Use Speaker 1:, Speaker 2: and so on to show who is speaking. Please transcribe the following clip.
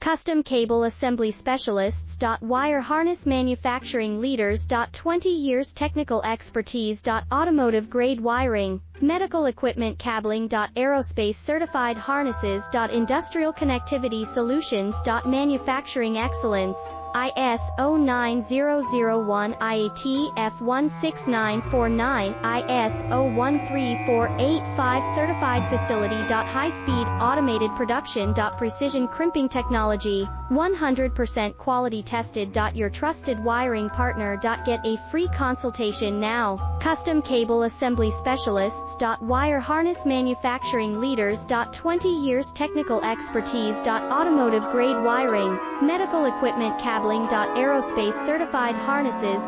Speaker 1: Custom Cable Assembly Specialists. Wire Harness Manufacturing Leaders. 20 years technical expertise. Automotive grade wiring, medical equipment cabling. Aerospace certified harnesses. Industrial connectivity solutions. Manufacturing excellence. ISO 9001 IATF 16949 ISO 13485 certified facility. High-speed automated production. Precision crimping technology, 100% quality tested. Your trusted wiring partner. Get a free consultation now. Custom Cable Assembly Specialists. Wire Harness Manufacturing Leaders. 20 years technical expertise. Automotive grade wiring, medical equipment cabling. Aerospace certified harnesses.